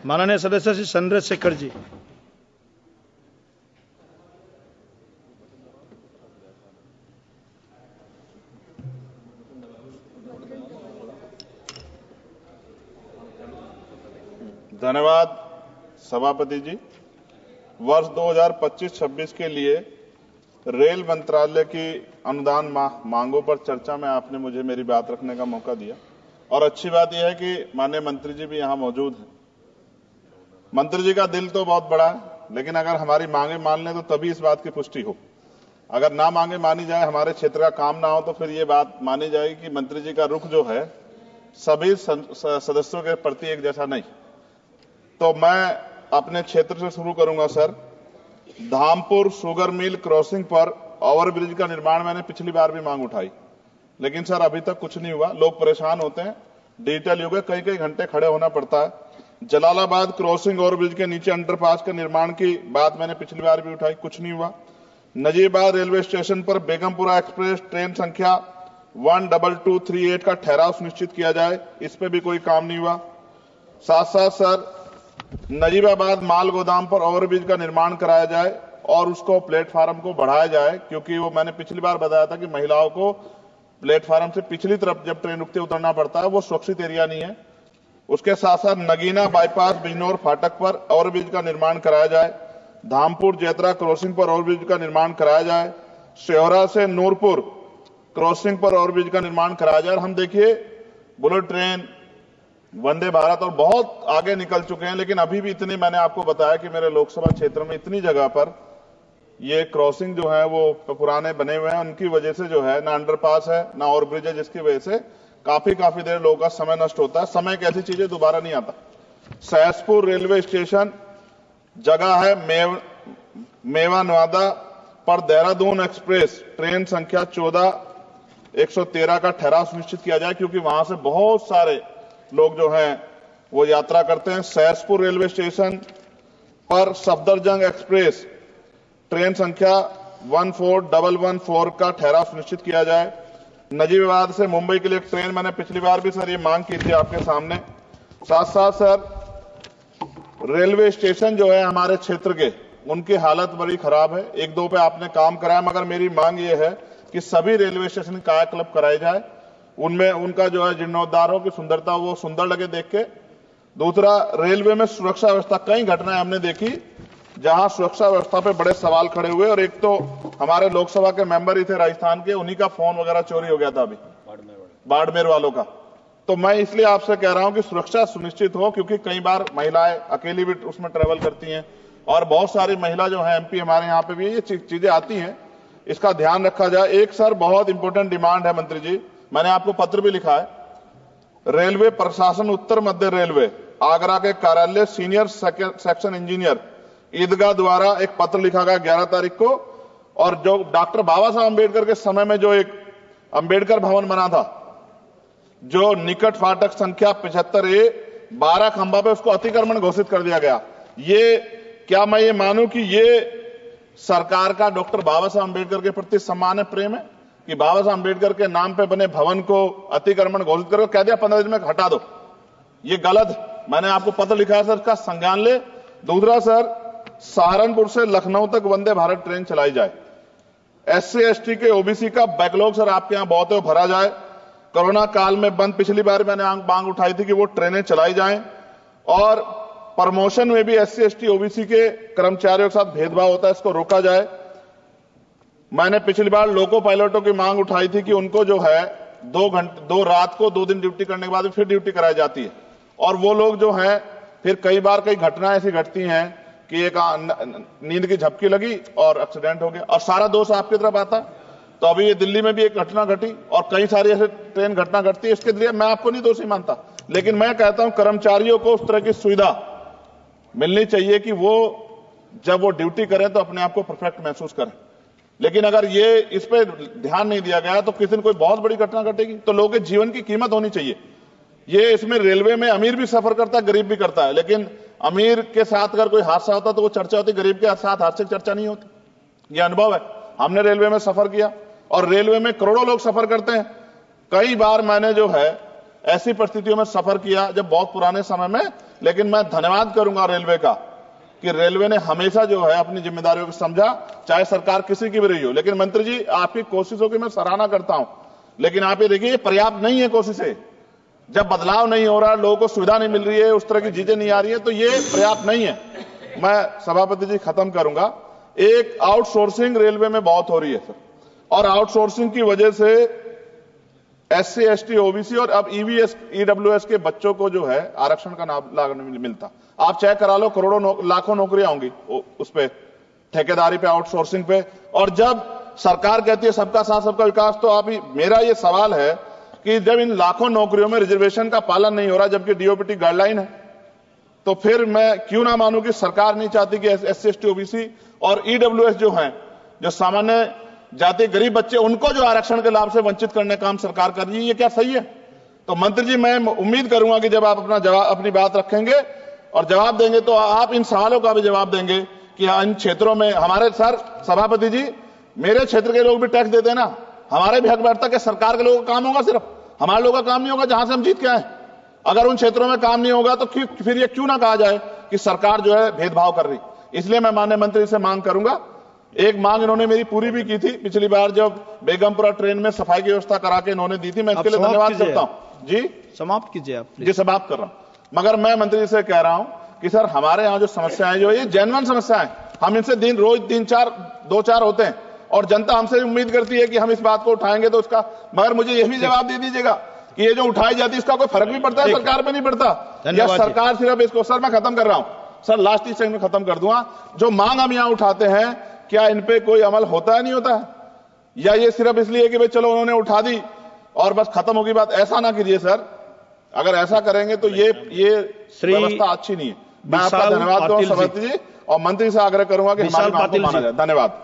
माननीय सदस्य श्री चंद्रशेखर जी। धन्यवाद सभापति जी। वर्ष 2025-26 के लिए रेल मंत्रालय की अनुदान मांगों पर चर्चा में आपने मुझे मेरी बात रखने का मौका दिया और अच्छी बात यह है कि माननीय मंत्री जी भी यहां मौजूद हैं। मंत्री जी का दिल तो बहुत बड़ा है, लेकिन अगर हमारी मांगे मान लें तो तभी इस बात की पुष्टि हो। अगर ना मांगे मानी जाए, हमारे क्षेत्र का काम ना हो, तो फिर ये बात मानी जाएगी कि मंत्री जी का रुख जो है सभी सदस्यों के प्रति एक जैसा नहीं। तो मैं अपने क्षेत्र से शुरू करूंगा sir. Dhampur sugar mill crossing पर ओवरब्रिज का निर्माण मैंने पिछली बार भी मांग उठाई, लेकिन सर अभी तक कुछ नहीं हुआ। लोग परेशान होते हैं, डिजिटल युग है, कई कई घंटे खड़े होना पड़ता है। जलालाबाद क्रॉसिंग ओवरब्रिज के नीचे अंडरपास के निर्माण की बात मैंने पिछली बार भी उठाई, कुछ नहीं हुआ। नजीबाद रेलवे स्टेशन पर बेगमपुरा एक्सप्रेस ट्रेन संख्या 12238 का ठहराव सुनिश्चित किया जाए, इस पे भी कोई काम नहीं हुआ। साथ साथ सर नजीबाबाद माल गोदाम पर ओवरब्रिज का निर्माण कराया जाए और उसको प्लेटफार्म को बढ़ाया जाए, क्योंकि वो मैंने पिछली बार बताया था कि महिलाओं को प्लेटफार्म से पिछली तरफ जब ट्रेन रुकते उतरना पड़ता है, वो सुरक्षित एरिया नहीं है। उसके साथ साथ नगीना बाईपास बिजनौर फाटक पर ओवरब्रिज का निर्माण कराया जाए। धामपुर जेतरा क्रॉसिंग पर ओवरब्रिज का निर्माण कराया जाए। शेहरा से नूरपुर क्रॉसिंग पर ओवरब्रिज का निर्माण कराया जाए। हम देखिए बुलेट ट्रेन, वंदे भारत और बहुत आगे निकल चुके हैं, लेकिन अभी भी इतने मैंने आपको बताया कि मेरे लोकसभा क्षेत्र में इतनी जगह पर ये क्रॉसिंग जो है वो पुराने बने हुए हैं। उनकी वजह से जो है ना अंडरपास है ना ओवरब्रिज है, जिसकी वजह से काफी देर लोगों का समय नष्ट होता है। समय कैसी चीज है, दोबारा नहीं आता। सहसपुर रेलवे स्टेशन जगह है मेवा नवादा पर देहरादून एक्सप्रेस ट्रेन संख्या 14113 का ठहराव सुनिश्चित किया जाए, क्योंकि वहां से बहुत सारे लोग जो हैं वो यात्रा करते हैं। सहसपुर रेलवे स्टेशन पर सफदरजंग एक्सप्रेस ट्रेन संख्या 14114 का ठहराव सुनिश्चित किया जाए। नजीबाबाद से मुंबई के लिए एक ट्रेन मैंने पिछली बार भी सर ये मांग की थी आपके सामने। साथ साथ सर रेलवे स्टेशन जो है हमारे क्षेत्र के, उनकी हालत बड़ी खराब है। एक दो पे आपने काम कराया, मगर मेरी मांग ये है कि सभी रेलवे स्टेशन कायाकल्प कराए जाए, उनमें उनका जो है जीर्णोद्धार की सुंदरता वो सुंदर लगे देख के। दूसरा, रेलवे में सुरक्षा व्यवस्था, कई घटनाएं हमने देखी जहां सुरक्षा व्यवस्था पे बड़े सवाल खड़े हुए। और एक तो हमारे लोकसभा के मेंबर ही थे राजस्थान के, उन्हीं का फोन वगैरह चोरी हो गया था अभी बाड़मेर वालों का। तो मैं इसलिए आपसे कह रहा हूं कि सुरक्षा सुनिश्चित हो, क्योंकि कई बार महिलाएं अकेली भी उसमें ट्रेवल करती हैं और बहुत सारी महिला जो है एमपी हमारे यहाँ पे भी ये चीजें आती हैं, इसका ध्यान रखा जाए। एक सर बहुत इंपॉर्टेंट डिमांड है मंत्री जी, मैंने आपको पत्र भी लिखा है। रेलवे प्रशासन उत्तर मध्य रेलवे आगरा के कार्यालय सीनियर सेक्शन इंजीनियर ईदगाह द्वारा एक पत्र लिखा गया 11 तारीख को, और जो डॉक्टर बाबा साहब अम्बेडकर के समय में जो एक अम्बेडकर भवन बना था, जो निकट फाटक संख्या 75A 12 खंबा पे, उसको अतिक्रमण घोषित कर दिया गया। ये क्या मैं ये मानूं कि ये सरकार का डॉक्टर बाबा साहब अम्बेडकर के प्रति सम्मान है, प्रेम है, कि बाबा साहब अम्बेडकर के नाम पे बने भवन को अतिक्रमण घोषित करके कह दिया 15 दिन में हटा दो। ये गलत, मैंने आपको पत्र लिखा है सर, इसका संज्ञान ले। दूसरा सर, सहारनपुर से लखनऊ तक वंदे भारत ट्रेन चलाई जाए। SC ST के OBC का बैकलॉग सर आपके यहां बहुत है, भरा जाए। कोरोना काल में बंद, पिछली बार मैंने मांग उठाई थी कि वो ट्रेनें चलाई जाएं। और प्रमोशन में भी SC ST OBC के कर्मचारियों के साथ भेदभाव होता है, इसको रोका जाए। मैंने पिछली बार लोको पायलटों की मांग उठाई थी कि उनको जो है 2 रात को 2 दिन ड्यूटी करने के बाद फिर ड्यूटी कराई जाती है, और वो लोग जो है फिर कई बार कई घटनाएं ऐसी घटती हैं कि एक नींद की झपकी लगी और एक्सीडेंट हो गया, और सारा दोष आपकी तरफ आता। तो अभी ये दिल्ली में भी एक घटना घटी और कई सारी ऐसे ट्रेन घटना घटती है। इसके लिए मैं आपको नहीं दोषी मानता, लेकिन मैं कहता हूं कर्मचारियों को उस तरह की सुविधा मिलनी चाहिए कि वो जब वो ड्यूटी करें तो अपने आप को परफेक्ट महसूस करें। लेकिन अगर ये इस पे ध्यान नहीं दिया गया तो किसी दिन कोई बहुत बड़ी घटना घटेगी। तो लोगों के जीवन की कीमत होनी चाहिए। ये इसमें रेलवे में अमीर भी सफर करता है, गरीब भी करता है, लेकिन अमीर के साथ अगर कोई हादसा होता तो वो चर्चा होती, गरीब के साथ हादसे की चर्चा नहीं होती। ये अनुभव है, हमने रेलवे में सफर किया और रेलवे में करोड़ों लोग सफर करते हैं। कई बार मैंने जो है ऐसी परिस्थितियों में सफर किया जब बहुत पुराने समय में, लेकिन मैं धन्यवाद करूंगा रेलवे का कि रेलवे ने हमेशा जो है अपनी जिम्मेदारियों को समझा, चाहे सरकार किसी की भी रही हो। लेकिन मंत्री जी, आपकी कोशिशों की मैं सराहना करता हूं, लेकिन आप ये देखिए पर्याप्त नहीं है कोशिशें। जब बदलाव नहीं हो रहा, लोगों को सुविधा नहीं मिल रही है, उस तरह की चीजें नहीं आ रही है, तो ये पर्याप्त नहीं है। मैं सभापति जी खत्म करूंगा। एक आउटसोर्सिंग रेलवे में बहुत हो रही है सर, और आउटसोर्सिंग की वजह से SC ST OBC और अब EWS के बच्चों को जो है आरक्षण का लाभ नहीं मिलता। आप चेक करा लो, करोड़ों लाखों नौकरियां होंगी उस पे, ठेकेदारी पे, आउटसोर्सिंग पे। और जब सरकार कहती है सबका साथ सबका विकास, तो आप ही, मेरा ये सवाल है कि जब इन लाखों नौकरियों में रिजर्वेशन का पालन नहीं हो रहा, जबकि DOPT गाइडलाइन है, तो फिर मैं क्यों ना मानूं कि सरकार नहीं चाहती कि SC ST OBC और EWS जो हैं, जो सामान्य जाति गरीब बच्चे, उनको जो आरक्षण के लाभ से वंचित करने का काम सरकार कर रही है। ये क्या सही है? तो मंत्री जी, मैं उम्मीद करूंगा कि जब आप अपनी बात रखेंगे और जवाब देंगे, तो आप इन सवालों का भी जवाब देंगे कि इन क्षेत्रों में हमारे, सर सभापति जी, मेरे क्षेत्र के लोग भी टैक्स देते हैं ना, हमारे भी हक बैठता कि सरकार के लोगों का काम होगा, सिर्फ हमारे लोगों का काम नहीं होगा जहां से हम जीत के आए। अगर उन क्षेत्रों में काम नहीं होगा तो फिर ये क्यों ना कहा जाए कि सरकार जो है भेदभाव कर रही। इसलिए मैं माननीय मंत्री से मांग करूंगा, एक मांग इन्होंने मेरी पूरी भी की थी पिछली बार, जब बेगमपुरा ट्रेन में सफाई की व्यवस्था करा के इन्होंने दी थी, मैं इसके लिए धन्यवाद करता हूं। जी समाप्त कीजिए आप जी। समाप्त कर रहा हूं, मगर मैं मंत्री जी से कह रहा हूं कि सर हमारे यहाँ जो समस्याएं जो ये जेन्युइन समस्याएं, हम इनसे रोज 2-4 होते हैं, और जनता हमसे उम्मीद करती है कि हम इस बात को उठाएंगे तो उसका, मगर मुझे ये भी जवाब दे दीजिएगा कि ये जो उठाई जाती है इसका कोई फर्क भी पड़ता है, सरकार पे नहीं पड़ता, या सरकार सिर्फ इसको, सर मैं खत्म कर रहा हूं सर, लास्ट ही सेकंड में खत्म कर दूंगा। जो मांग हम यहाँ उठाते हैं, क्या इन पे कोई अमल होता है, नहीं होता है, या ये सिर्फ इसलिए कि भाई चलो उन्होंने उठा दी और बस खत्म होगी बात? ऐसा ना कीजिए सर, अगर ऐसा करेंगे तो ये व्यवस्था अच्छी नहीं है। मैं आपका धन्यवाद दूंगा सभापति जी, और मंत्री से आग्रह करूंगा कि हमारी बात को माना जाए। धन्यवाद।